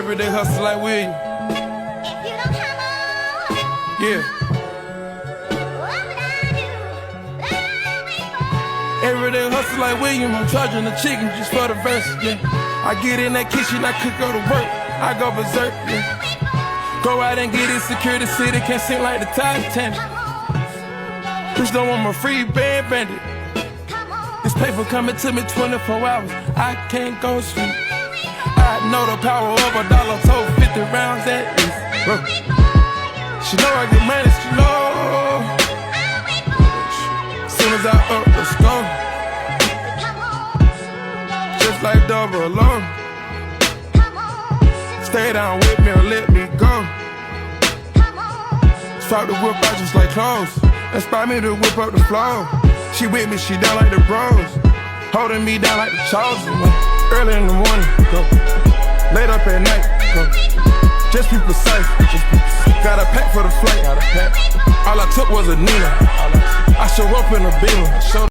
Everyday hustle like William. Yeah. Everyday hustle like William. I'm charging the chicken just for the verse. Yeah. I get in that kitchen, I cook, go to work. I go berserk. Yeah. Go out and get it, secure the city, can't sing like the Titanic. Bitch don't want my free band bandit. This paper coming to me 24 hours, I can't go sleep. I know the power of $1, told 50 rounds at least. She know I get money, she know. Soon as I up, let's go. Just like double alone. Stay down with me or let me go. Swap the whip out just like clothes. Inspire me to whip up the flow. She with me, she down like the bros. Holding me down like the chosen. Early in the morning, go. Late up at night, go. Just be precise. Got a pack for the flight. All I took was a Nina. I show up in a Beamer.